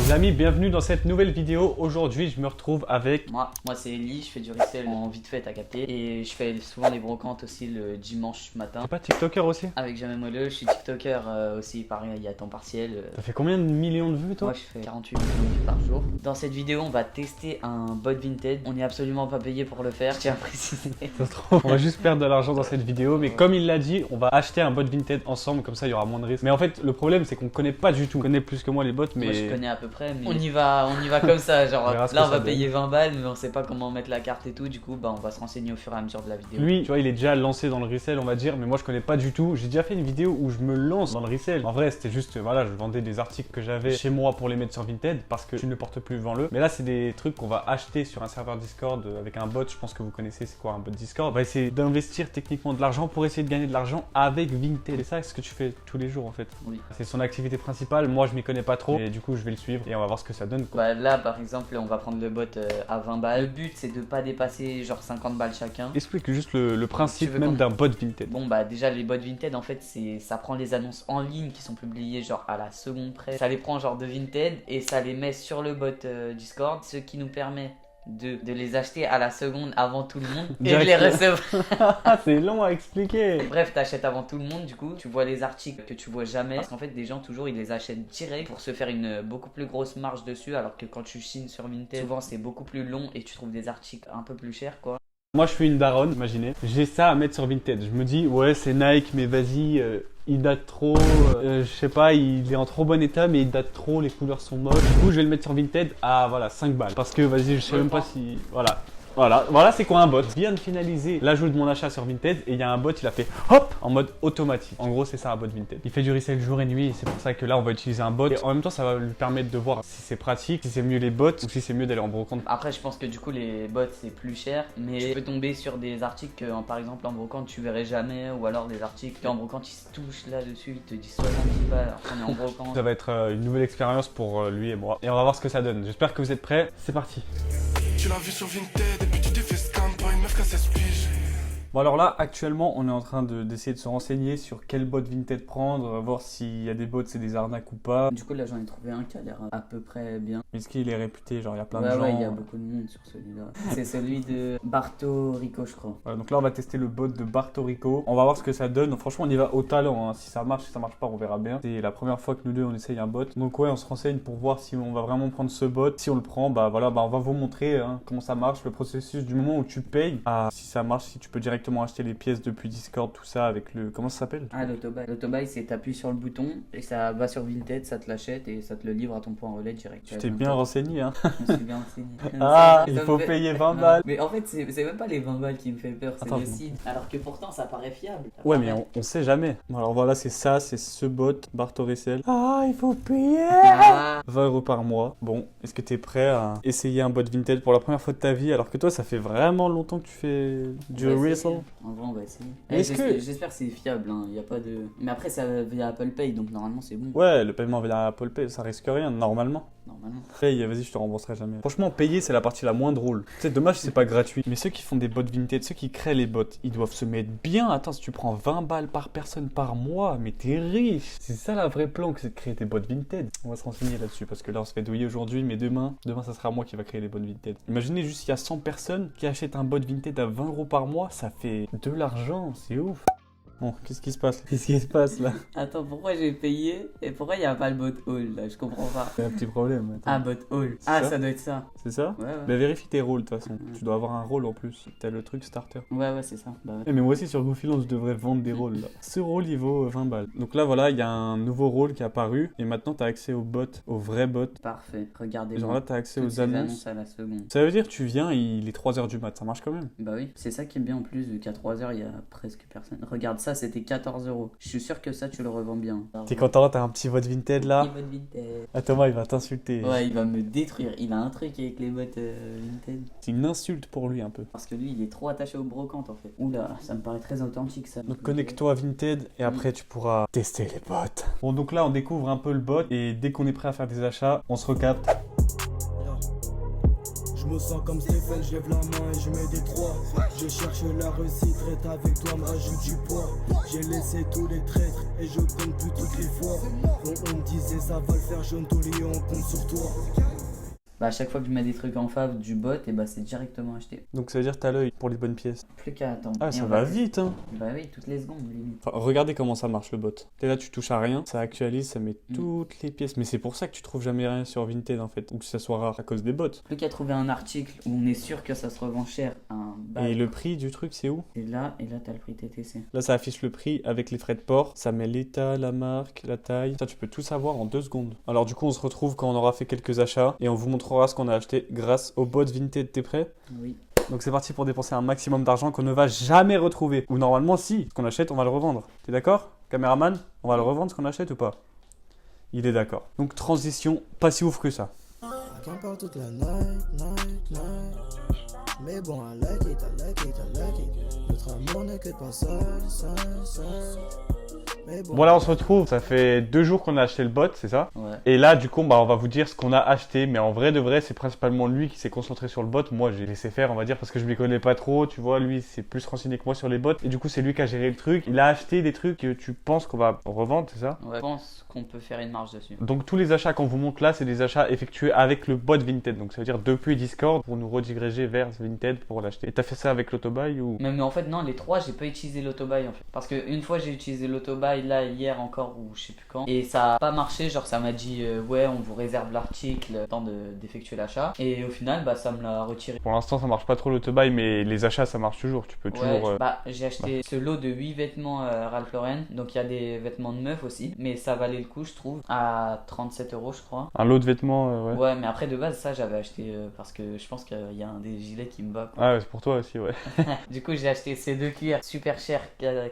Les amis, bienvenue dans cette nouvelle vidéo. Aujourd'hui, je me retrouve avec... Moi c'est Eli, je fais du resell en vite fait, t'as capté. Et je fais souvent les brocantes aussi le dimanche matin. T'es pas TikToker aussi? Avec Jamais Moelleux, je suis TikToker aussi, pareil, il y a temps partiel. T'as fait combien de millions de vues toi? Moi je fais 48 millions de vues par jour. Dans cette vidéo, on va tester un bot Vinted. On n'est absolument pas payé pour le faire, je tiens à préciser. Ça se trouve, on va juste perdre de l'argent dans cette vidéo. Mais comme il l'a dit, on va acheter un bot Vinted ensemble, comme ça il y aura moins de risques. Mais en fait, le problème c'est qu'on connaît pas du tout. On connaît plus que moi les bots, mais... Moi je connais à peu près, mais on y va comme ça. Genre On verra ce là que on ça va donne. payer 20 balles, mais on sait pas comment mettre la carte et tout. Du coup, bah on va se renseigner au fur et à mesure de la vidéo. Lui, tu vois, il est déjà lancé dans le resell, on va dire, mais moi je connais pas du tout. J'ai déjà fait une vidéo où je me lance dans le resell. En vrai, c'était juste, voilà, je vendais des articles que j'avais chez moi pour les mettre sur Vinted parce que tu ne le portes plus, vends-le. Mais là, c'est des trucs qu'on va acheter sur un serveur Discord avec un bot. Je pense que vous connaissez, c'est quoi un bot Discord. On va essayer d'investir techniquement de l'argent pour essayer de gagner de l'argent avec Vinted. C'est ça, ce que tu fais tous les jours en fait. Oui. C'est son activité principale. Moi, je m'y connais pas trop, et du coup, je vais le suivre et on va voir ce que ça donne, quoi. Bah là par exemple on va prendre le bot à 20 balles. Le but c'est de pas dépasser genre 50 balles chacun. Explique juste le principe Tu veux même qu'on- d'un bot Vinted. Bon bah déjà les bots Vinted en fait ça prend les annonces en ligne qui sont publiées genre à la seconde près. Ça les prend genre de Vinted et ça les met sur le bot Discord, ce qui nous permet de les acheter à la seconde avant tout le monde et de les Directement. recevoir. Ah, c'est long à expliquer. Bref, t'achètes avant tout le monde, du coup, tu vois les articles que tu vois jamais. Parce qu'en fait, des gens, toujours, ils les achètent direct pour se faire une beaucoup plus grosse marge dessus. Alors que quand tu chines sur Vinted, souvent c'est beaucoup plus long et tu trouves des articles un peu plus chers, quoi. Moi, je suis une daronne, imaginez. J'ai ça à mettre sur Vinted. Je me dis, ouais, c'est Nike, mais vas-y, il date trop. Je sais pas, il est en trop bon état, mais il date trop, les couleurs sont moches. Du coup, je vais le mettre sur Vinted à, voilà, 5 balles. Parce que, vas-y, je sais même pas si... Voilà, c'est quoi un bot? Je viens de finaliser l'ajout de mon achat sur Vinted et il y a un bot, il a fait hop en mode automatique. En gros, c'est ça un bot Vinted. Il fait du resell jour et nuit et c'est pour ça que là, on va utiliser un bot. Et en même temps, ça va lui permettre de voir si c'est pratique, si c'est mieux les bots ou si c'est mieux d'aller en brocante. Après, je pense que du coup, les bots c'est plus cher, mais tu peux tomber sur des articles que, par exemple, en brocante tu verrais jamais, ou alors des articles qu'en brocante ils se touchent là-dessus, ils te disent 70 balles alors qu'on est en brocante. Ça va être une nouvelle expérience pour lui et moi. Et on va voir ce que ça donne. J'espère que vous êtes prêts. C'est parti. Tu l'as vu sur Vinted et puis tu t'es fait scam par une meuf qui a 16 piges. Bon alors là, actuellement, on est en train d'essayer de se renseigner sur quel bot Vinted prendre, voir s'il y a des bots, c'est des arnaques ou pas. Du coup, là j'en ai trouvé un qui a l'air à peu près bien. Est-ce qu'il est réputé? Genre, il y a plein de Ouais, gens. ouais, il y a beaucoup de monde sur celui-là. C'est celui de Barto Rico, je crois. Voilà, donc là, on va tester le bot de Barto Rico. On va voir ce que ça donne. Franchement, on y va au talent, hein. Si ça marche pas, on verra bien. C'est la première fois que nous deux, on essaye un bot. Donc ouais, on se renseigne pour voir si on va vraiment prendre ce bot. Si on le prend, bah voilà, bah on va vous montrer hein, comment ça marche, le processus du moment où tu payes. Ah, si ça marche, si tu peux directement acheter les pièces depuis Discord, tout ça avec le... Comment ça s'appelle? Ah, l'autobuy. L'autobuy, c'est t'appuies sur le bouton et ça va sur Vinted, ça te l'achète et ça te le livre à ton point relais direct. Tu t'es bien renseigné, hein. Je me suis bien renseigné. Ah, Ça il me faut fait- payer 20 Non, balles. Mais en fait, c'est même pas les 20 balles qui me fait peur, c'est Attends, le je- site. Alors que pourtant, ça paraît fiable. Ça Ouais, paraît- mais on sait jamais. Bon, alors voilà, c'est ça, c'est ce bot, Barto Resell. Ah, il faut payer Ah, 20 € par mois. Bon, est-ce que tu es prêt à essayer un bot Vinted pour la première fois de ta vie alors que toi, ça fait vraiment longtemps que tu fais du on va resell? essayer. En vrai, on va essayer. Mais est-ce que- J'espère que c'est fiable, hein. Y a pas de. Mais après, ça via Apple Pay, donc normalement, c'est bon. Ouais, le paiement via Apple Pay, ça risque rien, normalement. Normalement. Paye, vas-y, je te rembourserai jamais. Franchement, payer, c'est la partie la moins drôle. C'est dommage, c'est pas gratuit. Mais ceux qui font des bots Vinted, ceux qui créent les bots, ils doivent se mettre bien. Attends, si tu prends 20 balles par personne par mois, mais t'es riche. C'est ça la vraie planque, c'est de créer des bots Vinted. On va se renseigner là-dessus parce que là, on se fait douiller aujourd'hui, mais demain, ça sera moi qui va créer les bots Vinted. Imaginez juste, il y a 100 personnes qui achètent un bot Vinted à 20 € par mois, ça fait de l'argent, c'est ouf. Bon, qu'est-ce qui se passe? Qu'est-ce qui se passe là? Attends, pourquoi j'ai payé et pourquoi y a pas le bot haul là? Je comprends pas. Il y a un petit problème. Attends. Ah, bot haul. C'est Ah, ça ça doit être ça. C'est ça? Ouais, ouais. Bah vérifie tes rôles de toute façon. Tu dois avoir un rôle en plus. T'as le truc starter. Ouais, ouais, c'est ça. Bah, ouais. Eh, mais moi aussi sur GoFilance je devrais vendre des rôles là. Ce rôle il vaut 20 balles. Donc là voilà, il y a un nouveau rôle qui est apparu. Et maintenant t'as accès au bot, au vrai bot. Parfait. Regardez. Genre là t'as accès Toutes aux ces annonces. à la seconde. Ça veut dire tu viens, il est 3h du mat, ça marche quand même. Bah oui, c'est ça qui est bien en plus, vu qu'à 3h il y a presque personne. Regarde ça, c'était 14 €. Je suis sûr que ça tu le revends bien. T'es content, t'as un petit bot Vinted là. Il va Vinted. Ah Thomas il va t'insulter. Ouais, il va me détruire. Il a un truc avec les bots Vinted. C'est une insulte pour lui un peu. Parce que lui, il est trop attaché aux brocantes en fait. Oula, ça me paraît très authentique ça. Donc connecte-toi à Vinted et après tu pourras tester les bots. Bon donc là on découvre un peu le bot et dès qu'on est prêt à faire des achats, on se recapte. Je me sens comme Stéphane, je lève la main et je mets des trois. Je cherche la réussite, traite avec toi, me rajoute du poids. J'ai laissé tous les traîtres et je compte plus toutes les fois. On me disait ça va le faire, jeune taulier, on compte sur toi. Bah, à chaque fois que je mets des trucs en fav du bot, et bah c'est directement acheté. Donc ça veut dire que t'as l'œil pour les bonnes pièces. Plus qu'à attendre. Ah, Et ça on va vite, hein. Bah oui, toutes les secondes limite. Enfin, regardez comment ça marche le bot. T'es là, tu touches à rien, ça actualise, ça met toutes les pièces. Mais c'est pour ça que tu trouves jamais rien sur Vinted en fait, ou que ça soit rare à cause des bots. Plus qu'à trouver un article où on est sûr que ça se revend cher, un bail. Et le prix du truc, c'est où? Et là t'as le prix TTC. Là, ça affiche le prix avec les frais de port. Ça met l'état, la marque, la taille. Ça, tu peux tout savoir en 2 secondes. Alors, du coup, on se retrouve quand on aura fait quelques achats et on vous montrera ce qu'on a acheté grâce au bot Vinted. T'es prêt? Oui. Donc, c'est parti pour dépenser un maximum d'argent qu'on ne va jamais retrouver. Ou normalement, si. Ce qu'on achète, on va le revendre. T'es d'accord, caméraman? On va le revendre ce qu'on achète ou pas? Il est d'accord. Donc, transition pas si ouf que ça. Qu'un parle toute la night. Mais bon, I like it. Notre amour n'est que passage. Mais Bon, là, on se retrouve. Ça fait 2 jours qu'on a acheté le bot, c'est ça? Ouais. Et là, du coup, on va vous dire ce qu'on a acheté. Mais en vrai de vrai, c'est principalement lui qui s'est concentré sur le bot. Moi, j'ai laissé faire, on va dire, parce que je ne m'y connais pas trop. Tu vois, lui, c'est plus renseigné que moi sur les bots. Et du coup, c'est lui qui a géré le truc. Il a acheté des trucs que tu penses qu'on va revendre, c'est ça? Ouais. Je pense qu'on peut faire une marge dessus. Donc, tous les achats qu'on vous montre là, c'est des achats effectués avec le bot Vinted. Donc, ça veut dire depuis Discord pour nous rediriger vers Vinted pour l'acheter. Et t'as fait ça avec l'autobuy ou? Mais en fait, non, les 3, j'ai pas utilisé l'autobuy en fait. Parce qu'une fois, j'ai utilisé l'autobuy là, hier encore, ou je sais plus quand. Et ça a pas marché, genre ça m'a dit ouais, on vous réserve l'article, temps d'effectuer l'achat. Et au final, bah ça me l'a retiré. Pour l'instant, ça marche pas trop l'autobuy, mais les achats, ça marche toujours. Tu peux Ouais, toujours. bah j'ai acheté ce lot de 8 vêtements Ralph Lauren. Donc il y a des vêtements de meuf aussi. Mais ça valait le coup, je trouve. À 37 € je crois. Un lot de vêtements, ouais. Ouais, mais après de base, ça j'avais acheté parce que je pense qu'il y a un des gilets qui me va, quoi. Ah, ouais, c'est pour toi aussi, ouais. Du coup, j'ai acheté ces 2 cuirs super chers,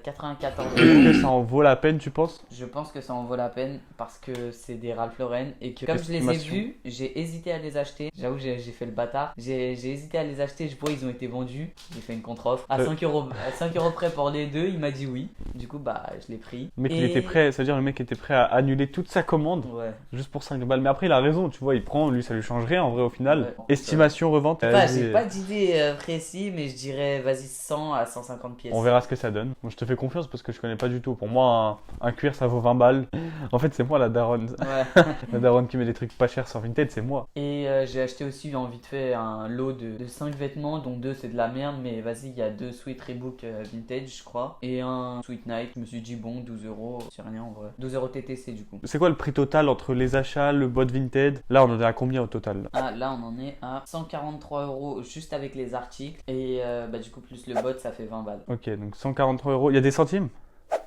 94 €. Est-ce que ça en vaut la peine, tu penses? Je pense que ça en vaut la peine parce que c'est des Ralph Lauren et que comme je les ai Estimation. vus, j'ai hésité à les acheter. J'avoue, j'ai fait le bâtard. J'ai hésité à les acheter. Je vois, ils ont été vendus. J'ai fait une contre-offre à 5 €. À 5 € près pour les deux. Il m'a dit oui. Du coup, bah, je l'ai pris. Le mec, il Et- était prêt, ça veut dire le mec était prêt à annuler toute sa commande Ouais. juste pour 5 balles. Mais après, il a raison, tu vois, il prend, lui, ça lui change rien en vrai au final. Ouais. Estimation, revente. Enfin, vas-y, j'ai pas d'idée précise, mais je dirais vas-y 100 à 150 pièces. on verra ce que ça donne. Moi, je te fais confiance parce que je connais pas du tout. Pour moi, un cuir, ça vaut 20 balles. En fait, c'est moi la daronne. Ouais. La daronne qui met des trucs pas chers sur Vinted, c'est moi. Et j'ai acheté aussi en vite fait un lot de 5 vêtements, dont 2 c'est de la merde, mais vas-y, il y a 2 sweat Reebok vintage, je crois, et un sweat Nike. Je me suis dit, bon, 12 €, c'est rien en vrai. 12 € TTC du coup. C'est quoi le prix total entre les achats, le bot Vinted? Là, on en est à combien au total là? Ah, là on en est à 143 € juste avec les articles, et bah du coup, plus le bot, ça fait 20 balles. Ok, donc 143 €. Il y a des centimes?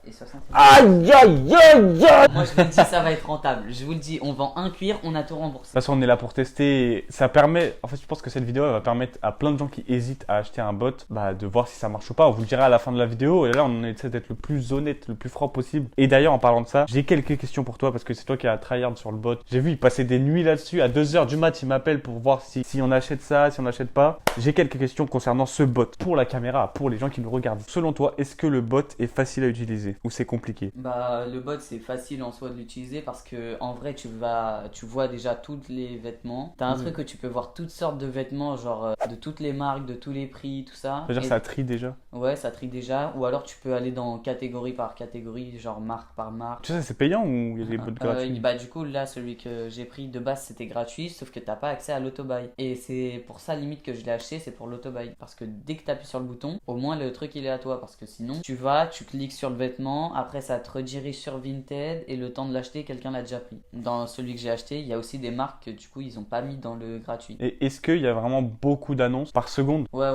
Et 60. Aïe aïe aïe aïe! Moi je vous le dis, ça va être rentable. Je vous le dis, on vend un cuir, on a tout De remboursé. toute façon, on est là pour tester. Et ça permet. En fait, je pense que cette vidéo elle va permettre à plein de gens qui hésitent à acheter un bot de voir si ça marche ou pas. On vous le dira à la fin de la vidéo. Et là, on essaie d'être le plus honnête, le plus franc possible. Et d'ailleurs, en parlant de ça, j'ai quelques questions pour toi parce que c'est toi qui as tryhard sur le bot. J'ai vu, il passait des nuits là-dessus. À 2h du mat, il m'appelle pour voir si on achète ça, si on n'achète pas. J'ai quelques questions concernant ce bot. Pour la caméra, pour les gens qui nous regardent. Selon toi, est-ce que le bot est facile à utiliser ou c'est compliqué? Bah le bot c'est facile en soi de l'utiliser parce que en vrai tu vois déjà tous les vêtements. T'as un truc où tu peux voir toutes sortes de vêtements, genre de toutes les marques, de tous les prix, tout ça. C'est-à-dire Et- ça trie déjà. Ouais, ça trie déjà. Ou alors tu peux aller dans catégorie par catégorie, genre marque par marque. Tu sais, c'est payant ou il y a des bots gratuits? Bah du coup là celui que j'ai pris de base c'était gratuit, sauf que t'as pas accès à l'autobuy. Et c'est pour ça limite que je l'ai acheté, c'est pour l'autobuy. Parce que dès que t'appuies sur le bouton, au moins le truc il est à toi. Parce que sinon tu cliques sur le vêtement, après ça te redirige sur Vinted et le temps de l'acheter quelqu'un l'a déjà pris. Dans celui que j'ai acheté il y a aussi des marques que du coup ils ont pas mis dans le gratuit. Et est-ce qu'il y a vraiment beaucoup d'annonces par seconde? Ouais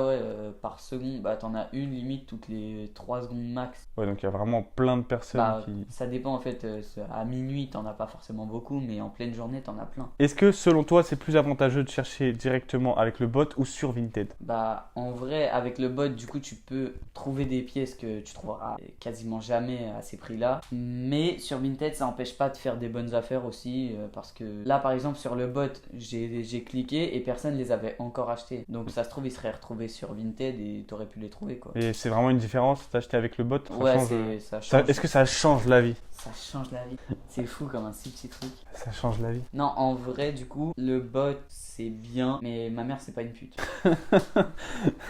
par seconde, bah t'en as une limite toutes les 3 secondes max. Ouais, donc il y a vraiment plein de personnes Bah, qui... ça dépend en fait, à minuit t'en as pas forcément beaucoup, mais en pleine journée t'en as plein. Est-ce que selon toi c'est plus avantageux de chercher directement avec le bot ou sur Vinted? Bah en vrai avec le bot du coup tu peux trouver des pièces que tu trouveras quasiment jamais à ces prix là, mais sur Vinted ça n'empêche pas de faire des bonnes affaires aussi parce que là par exemple sur le bot j'ai cliqué et personne les avait encore achetés, donc ça se trouve ils seraient retrouvés sur Vinted et t'aurais pu les trouver quoi. Et c'est vraiment une différence d'acheter avec le bot? Ça Ouais change, ça ça- change, Est-ce que ça change la vie? ça change la vie, c'est fou comme un si petit truc. Ça change la vie. Non, en vrai, du coup, le bot, c'est bien, mais ma mère c'est pas une pute.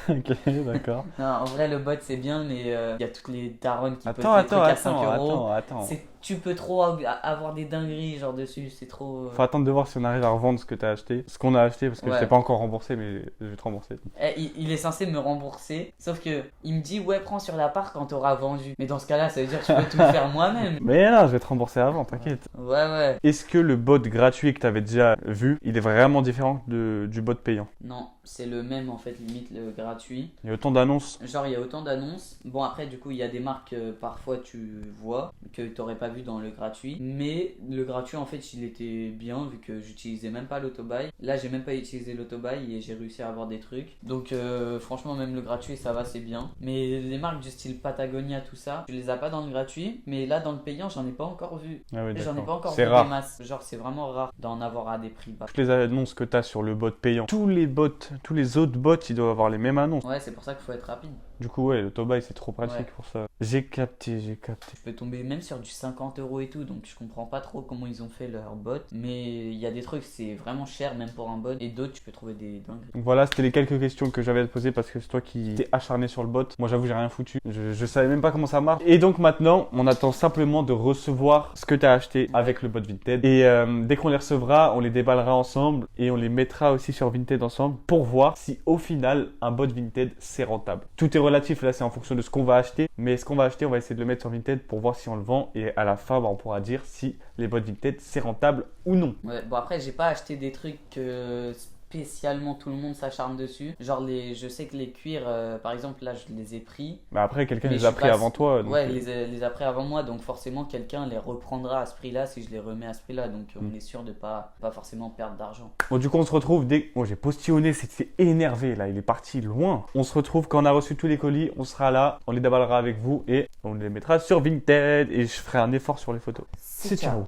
Ok, d'accord. Non, en vrai le bot c'est bien, mais il y a toutes les daronnes qui peuvent Attends, des trucs à 5 euros. attends. Tu peux trop avoir des dingueries genre dessus, c'est trop... Faut attendre de voir si on arrive à revendre ce que t'as acheté. Ce qu'on a acheté, parce que je Ouais. t'ai pas encore remboursé, mais je vais te rembourser. Il est censé me rembourser, sauf que il me dit ouais prends sur la part quand t'auras vendu. Mais dans ce cas là ça veut dire que je peux tout faire moi-même. Mais non, je vais te rembourser avant, t'inquiète. Ouais. Est-ce que le bot gratuit que t'avais déjà vu, il est vraiment différent du bot payant? Non, c'est le même en fait, limite le gratuit. Il y a autant d'annonces. Genre il y a autant d'annonces. Bon après du coup il y a des marques parfois tu vois que t'aurais pas vu dans le gratuit. Mais le gratuit en fait il était bien vu que j'utilisais même pas l'autobuy. Là j'ai même pas utilisé l'autobuy et j'ai réussi à avoir des trucs. Donc franchement même le gratuit ça va c'est bien. Mais les marques du style Patagonia tout ça, tu les as pas dans le gratuit. Mais là dans le payant j'en ai pas encore vu. Ah oui, J'en ai d'accord. pas encore C'est vu rare. des masses. Genre c'est vraiment rare d'en avoir à des prix bas. Toutes les annonces que t'as sur le bot payant, tous les autres bots, ils doivent avoir les mêmes annonces. Ouais c'est pour ça qu'il faut être rapide. Du coup, ouais, l'autobuy, c'est trop pratique Ouais. pour ça. J'ai capté. Tu peux tomber même sur du 50 euros et tout, donc je comprends pas trop comment ils ont fait leur bot. Mais il y a des trucs, c'est vraiment cher même pour un bot, et d'autres, tu peux trouver des dingueries. Donc voilà, c'était les quelques questions que j'avais à te poser parce que c'est toi qui t'es acharné sur le bot. Moi, j'avoue, j'ai rien foutu. Je savais même pas comment ça marche. Et donc maintenant, on attend simplement de recevoir ce que t'as acheté avec le bot Vinted. Et dès qu'on les recevra, on les déballera ensemble et on les mettra aussi sur Vinted ensemble pour voir si au final, un bot Vinted, c'est rentable. Tout est relatif, là, c'est en fonction de ce qu'on va acheter. Mais ce qu'on va acheter, on va essayer de le mettre sur Vinted pour voir si on le vend. Et à la fin, bah, on pourra dire si les bots Vinted, c'est rentable ou non. Ouais, bon après, j'ai pas acheté des trucs que spécialement tout le monde s'acharne dessus. Genre, je sais que les cuirs, par exemple, là, je les ai pris. Mais après, quelqu'un Mais les je a suis pris pas- avant toi. Donc, Ouais, les a pris avant moi, donc forcément, quelqu'un les reprendra à ce prix-là si je les remets à ce prix-là. Donc, on est sûr de pas forcément perdre d'argent. Bon, du coup, on se retrouve dès. Oh, j'ai postillonné, c'était énervé là, il est parti loin. On se retrouve quand on a reçu tous les colis, on sera là, on les déballera avec vous et on les mettra sur Vinted et je ferai un effort sur les photos. C'est ciao.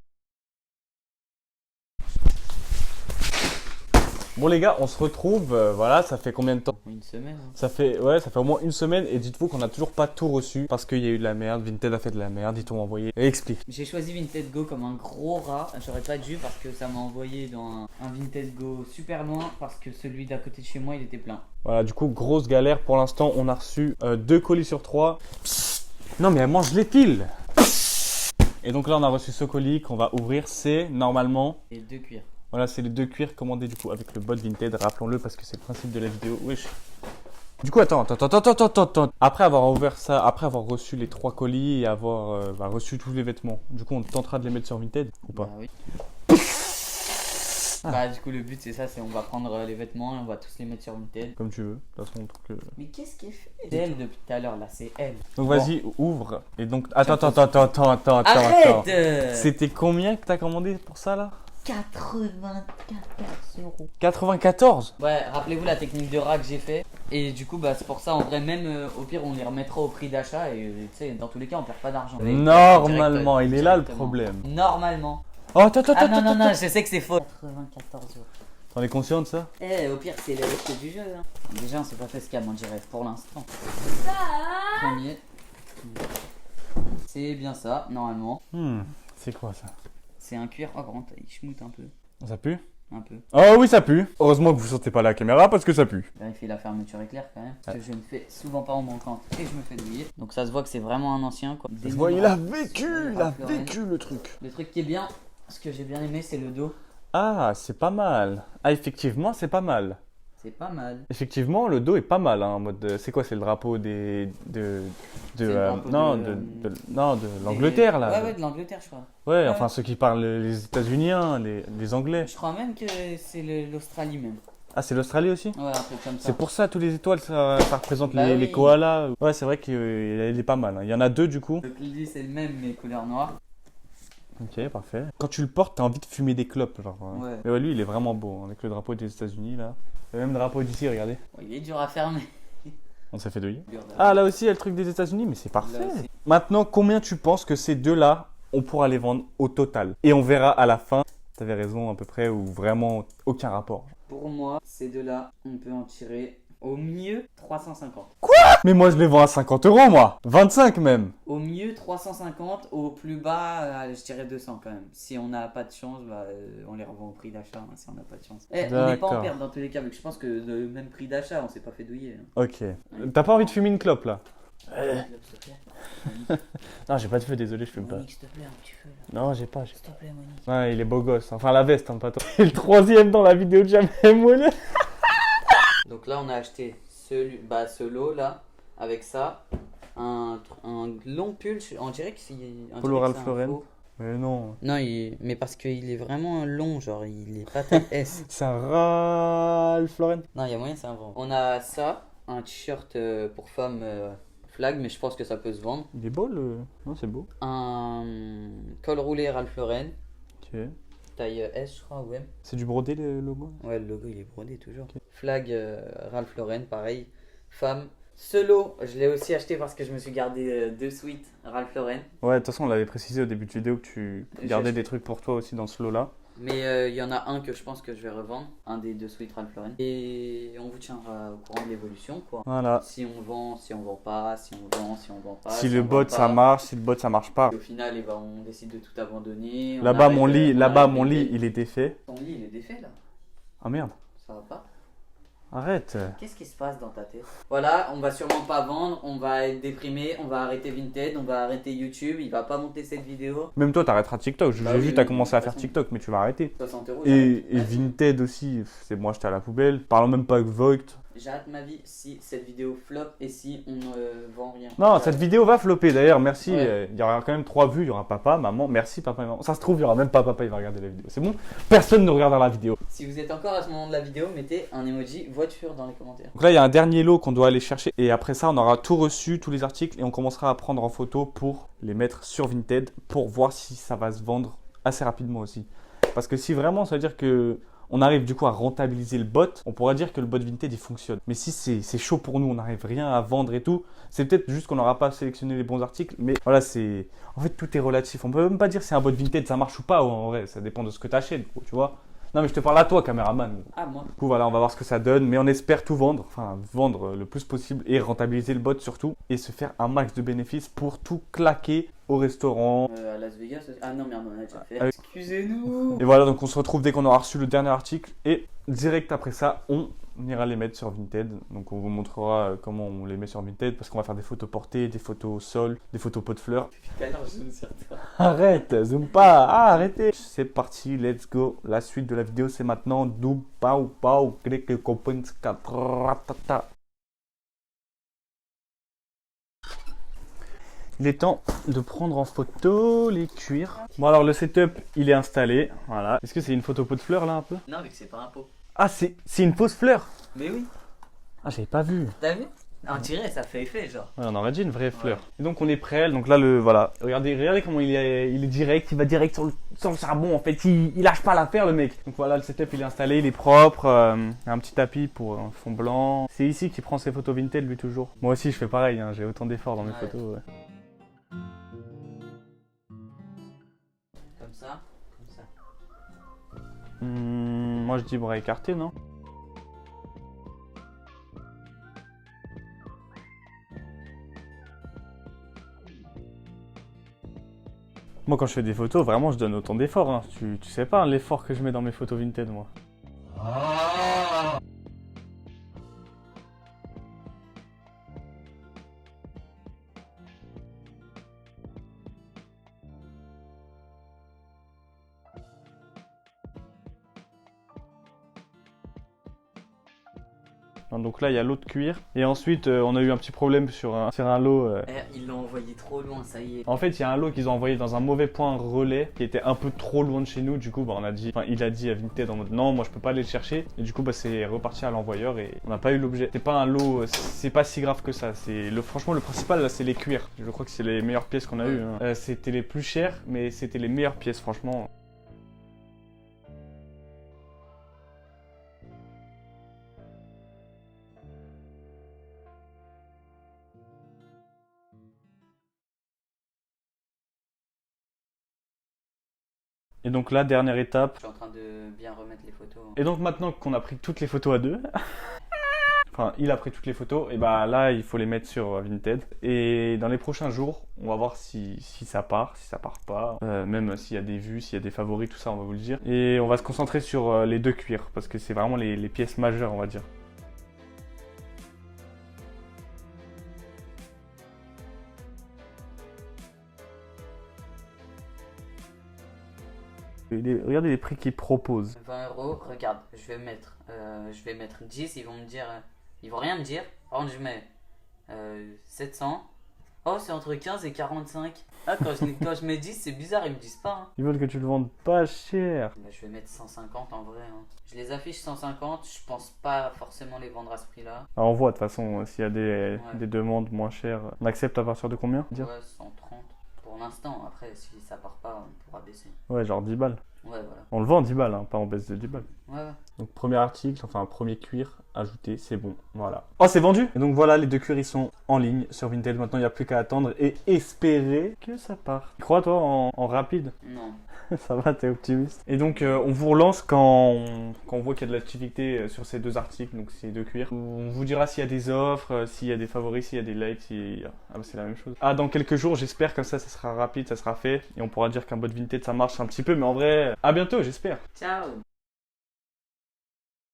Bon les gars, on se retrouve, voilà, ça fait combien de temps? Une semaine. Hein. Ça fait au moins une semaine et dites-vous qu'on n'a toujours pas tout reçu parce qu'il y a eu de la merde, Vinted a fait de la merde, ils t'ont envoyé. Et explique. J'ai choisi Vinted Go comme un gros rat. J'aurais pas dû parce que ça m'a envoyé dans un Vinted Go super loin parce que celui d'à côté de chez moi il était plein. Voilà, du coup, grosse galère. Pour l'instant, on a reçu 2 colis sur 3. Non, mais elle mange les piles. Et donc là, on a reçu ce colis qu'on va ouvrir. C'est normalement. Et 2 cuirs. Voilà, c'est les 2 cuirs commandés du coup avec le bot Vinted. Rappelons-le parce que c'est le principe de la vidéo. Wesh. Du coup, attends. Après avoir ouvert ça, après avoir reçu les 3 colis et avoir reçu tous les vêtements, du coup, on tentera de les mettre sur Vinted ou pas? Bah oui. Bah du coup le but c'est ça, c'est on va prendre les vêtements et on va tous les mettre sur Vinted. Comme tu veux. De toute façon, donc, Mais qu'est-ce qu'elle fait? C'est elle depuis tout à l'heure là, c'est elle. donc Bon. vas-y, ouvre. Et donc, attends. Arrête C'était combien que t'as commandé pour ça là? 94 euros. 94? Ouais, rappelez-vous la technique de rat que j'ai fait. Et du coup, bah c'est pour ça, en vrai, même au pire, on les remettra au prix d'achat. Et tu sais, dans tous les cas, on perd pas d'argent. Normalement, il est là le Directement. problème. Normalement. Oh, attends. Ah non, je sais que c'est faux. 94 euros. T'en es conscient de ça? Eh, au pire, c'est le risque du jeu. Hein. Déjà, on s'est pas fait scam, on dirait, pour l'instant. Premier. C'est bien ça, normalement. C'est quoi ça? C'est un cuir. Oh, par contre, il schmoute un peu. Ça pue? Un peu. Oh oui, ça pue. Heureusement que vous sortez pas la caméra parce que ça pue. Vérifier la fermeture éclair quand même. Parce que je ne fais souvent pas en manquante et je me fais douiller. Donc ça se voit que c'est vraiment un ancien quoi. Ça se voit, il a vécu le truc. Le truc qui est bien, ce que j'ai bien aimé, c'est le dos. Ah, c'est pas mal. Ah, effectivement, c'est pas mal. C'est pas mal. Effectivement, le dos est pas mal, hein, en mode. C'est quoi, c'est le drapeau de le drapeau de l'Angleterre là. Ouais, de l'Angleterre, je crois. Ouais, enfin ceux qui parlent les États-Unis, les Anglais. Je crois même que c'est l'Australie même. Ah, c'est l'Australie aussi? Ouais, un truc comme ça. C'est pour ça, tous les étoiles, ça représente Bah les oui. koalas. Ouais, c'est vrai qu'il est pas mal, hein. Il y en a 2 du coup. Le clip c'est le même, mais couleur noire. Ok, parfait. Quand tu le portes, t'as envie de fumer des clopes, genre. Ouais. Mais ouais, lui, il est vraiment beau, hein, avec le drapeau des États-Unis là. Le même drapeau d'ici, regardez. Oh, il est dur à fermer. On s'est fait douiller. Dur de- Ah, là aussi, il y a le truc des États-Unis, mais c'est parfait. Là aussi. Maintenant, combien tu penses que ces deux-là, on pourra les vendre au total? Et on verra à la fin. T'avais raison à peu près, ou vraiment aucun rapport. Pour moi, ces deux-là, on peut en tirer Au mieux, 350. Mais moi, je les vends à 50 euros, moi. 25 même. Au mieux, 350. Au plus bas, je dirais 200 quand même. Si on n'a pas de chance, bah, on les revend au prix d'achat. Hein, si on n'a pas de chance. On n'est pas D'accord. en perte dans tous les cas. Vu que je pense que le même prix d'achat, on s'est pas fait douiller. Hein. Ok. T'as pas envie de fumer une clope, là? S'il te plaît. Non, j'ai pas de feu, désolé, je fume pas. Monique, s'il te plaît, un petit feu là. Non, j'ai pas. S'il te plaît, Monique. Ouais, il est beau gosse. Enfin, la veste, hein, pas toi. C'est le troisième dans la vidéo de jamais moelleux. Donc là, on a acheté ce lot là, avec ça. Un long pull, on dirait que c'est un Polo Ralph faux. Lauren. Mais non. Non, mais parce qu'il est vraiment long, genre il est pas taille S. C'est un Ralph Lauren. Non, il y a moyen, c'est un vrai. On a ça, un t-shirt pour femme flag, mais je pense que ça peut se vendre. Il est beau le. Non, c'est beau. Un col roulé Ralph Lauren, Ok. taille S, je crois, ou M. C'est du brodé le logo? Ouais, le logo il est brodé toujours. Flag Ralph Lauren, pareil. Femme. Ce lot, je l'ai aussi acheté parce que je me suis gardé 2 suites Ralph Lauren. Ouais, de toute façon, on l'avait précisé au début de vidéo que tu gardais des trucs pour toi aussi dans ce lot-là. Mais il y en a un que je pense que je vais revendre, un des 2 suites Ralph Lauren. Et on vous tiendra au courant de l'évolution, quoi. Voilà. Si on vend, si on vend pas, si on vend, si on vend pas. Si si le on bot vend ça pas. marche, si le bot ça marche pas. Et au final, eh ben, on décide de tout abandonner. On Là-bas, arrête, mon lit, on là-bas, arrête mon lit, Vinted. il est défait. Ton lit, il est défait là. Ah merde. Ça va pas? Arrête. Qu'est-ce qui se passe dans ta tête? Voilà, on va sûrement pas vendre, on va être déprimé, on va arrêter Vinted, on va arrêter YouTube, il va pas monter cette vidéo. Même toi, t'arrêteras TikTok. Bah J'ai oui, vu, t'as oui, commencé de à toute faire façon. TikTok, mais tu vas arrêter. 60 euros. Et j'arrête. Vinted aussi, c'est moi, j'étais à la poubelle. Parlons même pas avec Voigt. J'arrête ma vie si cette vidéo flop et si on ne vend rien. Non, J'arrête. cette vidéo va flopper d'ailleurs, merci. Ouais. Il y aura quand même 3 vues, il y aura papa, maman, merci papa et maman. Ça se trouve, il y aura même pas papa, il va regarder la vidéo. C'est bon, personne ne regardera la vidéo. Si vous êtes encore à ce moment de la vidéo, mettez un emoji voiture dans les commentaires. Donc là, il y a un dernier lot qu'on doit aller chercher. Et après ça, on aura tout reçu, tous les articles, et on commencera à prendre en photo pour les mettre sur Vinted pour voir si ça va se vendre assez rapidement aussi. Parce que si vraiment, ça veut dire que on arrive du coup à rentabiliser le bot, on pourra dire que le bot Vinted il fonctionne. Mais si c'est chaud pour nous, on n'arrive rien à vendre et tout, c'est peut-être juste qu'on n'aura pas sélectionné les bons articles. Mais voilà, c'est. En fait, tout est relatif. On peut même pas dire si un bot Vinted ça marche ou pas en vrai. Ça dépend de ce que tu achètes, tu vois. Non, mais je te parle à toi, caméraman. Ah, moi. Du coup, voilà, on va voir ce que ça donne. Mais on espère tout vendre, enfin, vendre le plus possible et rentabiliser le bot surtout. Et se faire un max de bénéfices pour tout claquer au restaurant. À Las Vegas aussi. Ah non, merde, on a déjà fait. Avec- Excusez-nous. Et voilà, donc on se retrouve dès qu'on aura reçu le dernier article. Et direct après ça, on ira les mettre sur Vinted. Donc on vous montrera comment on les met sur Vinted parce qu'on va faire des photos portées, des photos au sol, des photos pot de fleurs. Tout à l'heure, je me suis retrouvé. Arrête, zoom pas, arrêtez. C'est parti, let's go. La suite de la vidéo, c'est maintenant. Doum, pau, pau, clique, copain, ratata. Il est temps de prendre en photo les cuirs. Bon alors le setup, il est installé. Voilà. Est-ce que c'est une photo pot de fleurs là un peu? Non, vu que c'est pas un pot. Ah, c'est une fausse fleur. Mais oui, Ah, j'avais pas vu. t'as vu? On dirait, ça fait effet, genre. Ouais, on aurait dit une vraie fleur. Et donc on est prêt. Donc là voilà. Regardez comment il est direct. Il va direct sur le charbon. En fait, il lâche pas l'affaire le mec. Donc voilà, le setup il est installé, il est propre. Il y a un petit tapis pour un fond blanc. C'est ici qu'il prend ses photos Vinted lui toujours. Moi aussi je fais pareil. Hein, j'ai autant d'efforts dans mes Ouais. photos. Ouais. Comme ça, comme ça. Moi je dis bras écartés, non? Moi quand je fais des photos, vraiment je donne autant d'efforts. Hein. Tu sais pas l'effort que je mets dans mes photos Vinted moi. Donc là il y a l'eau de cuir. Et ensuite on a eu un petit problème sur un lot. Ils l'ont envoyé trop loin, ça y est. En fait, il y a un lot qu'ils ont envoyé dans un mauvais point relais qui était un peu trop loin de chez nous. Du coup, il a dit à Vinted en mode non, moi je peux pas aller le chercher. Et du coup, c'est reparti à l'envoyeur et on n'a pas eu l'objet. C'est pas un lot, c'est pas si grave que ça. Franchement, le principal là, c'est les cuirs. Je crois que c'est les meilleures pièces qu'on a eues. Hein. C'était les plus chères, mais c'était les meilleures pièces, franchement. Et donc là, dernière étape. Je suis en train de bien remettre les photos. Et donc maintenant qu'on a pris toutes les photos à deux, Enfin, il a pris toutes les photos. Et bah là, il faut les mettre sur Vinted. Et dans les prochains jours, on va voir si ça part, si ça part pas. Même s'il y a des vues, s'il y a des favoris, tout ça, on va vous le dire. Et on va se concentrer sur les deux cuirs. Parce que c'est vraiment les pièces majeures, on va dire. Regardez les prix qu'ils proposent. 20 €, regarde, je vais mettre 10, ils vont me dire, ils vont rien me dire. Par contre, je mets 700. Oh, c'est entre 15 et 45. Ah, quand je mets 10, c'est bizarre, ils me disent pas. Hein. Ils veulent que tu le vendes pas cher. Bah, je vais mettre 150 en vrai. Hein. Je les affiche 150, je pense pas forcément les vendre à ce prix-là. Alors on voit de toute façon s'il y a des demandes moins chères. On accepte à partir de combien? Ouais, 130 pour l'instant. Après, si ça part pas, on pourra baisser. Ouais, genre 10 balles. Ouais, voilà. On le vend 10 balles, hein, pas en baisse de 10 balles. Ouais. Donc premier article, enfin premier cuir ajouté, c'est bon, voilà. Oh, c'est vendu! Et donc voilà, les deux cuirs ils sont en ligne sur Vinted. Maintenant il n'y a plus qu'à attendre et espérer que ça parte. Tu crois toi en rapide? Non. Ça va, t'es optimiste. Et donc on vous relance quand on voit qu'il y a de l'activité sur ces deux articles, donc ces deux cuirs. On vous dira s'il y a des offres, s'il y a des favoris, s'il y a des likes, ah bah c'est la même chose. Ah, dans quelques jours, j'espère, comme ça sera rapide, ça sera fait. Et on pourra dire qu'un bot Vinted ça marche un petit peu, mais en vrai, à bientôt, j'espère. Ciao.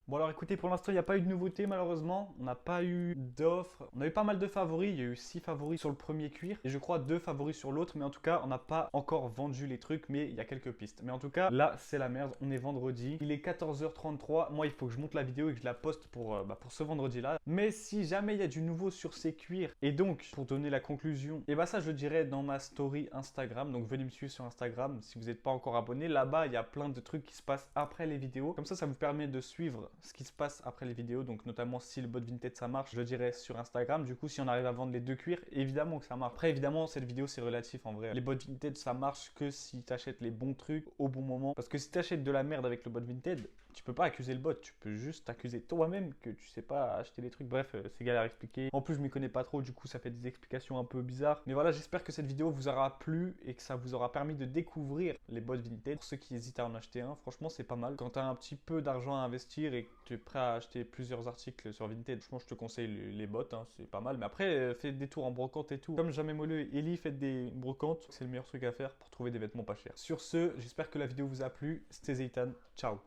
Bon alors écoutez, pour l'instant il n'y a pas eu de nouveauté malheureusement, on n'a pas eu d'offres, on a eu pas mal de favoris, il y a eu 6 favoris sur le premier cuir et je crois 2 favoris sur l'autre, mais en tout cas on n'a pas encore vendu les trucs, mais il y a quelques pistes. Mais en tout cas là c'est la merde, on est vendredi, il est 14h33, moi il faut que je monte la vidéo et que je la poste pour ce vendredi là. Mais si jamais il y a du nouveau sur ces cuirs, et donc pour donner la conclusion, et bah ça je le dirai dans ma story Instagram, donc venez me suivre sur Instagram si vous n'êtes pas encore abonné, là-bas il y a plein de trucs qui se passent après les vidéos, comme ça vous permet de suivre ce qui se passe après les vidéos, donc notamment si le bot Vinted ça marche, je le dirai sur Instagram. Du coup si on arrive à vendre les deux cuirs, évidemment que ça marche. Après évidemment cette vidéo c'est relatif en vrai, les bots Vinted ça marche que si tu achètes les bons trucs au bon moment, parce que si tu achètes de la merde avec le bot Vinted, tu peux pas accuser le bot, tu peux juste t'accuser toi-même que tu sais pas acheter les trucs. Bref, c'est galère à expliquer. En plus, je m'y connais pas trop, du coup, ça fait des explications un peu bizarres. Mais voilà, j'espère que cette vidéo vous aura plu et que ça vous aura permis de découvrir les bots Vinted. Pour ceux qui hésitent à en acheter un, franchement, c'est pas mal. Quand tu as un petit peu d'argent à investir et que tu es prêt à acheter plusieurs articles sur Vinted, franchement, je te conseille les bots, hein, c'est pas mal. Mais après, faites des tours en brocante et tout. Comme Jamais Mollo et Ellie, faites des brocantes. C'est le meilleur truc à faire pour trouver des vêtements pas chers. Sur ce, j'espère que la vidéo vous a plu. C'était Zeitan. Ciao.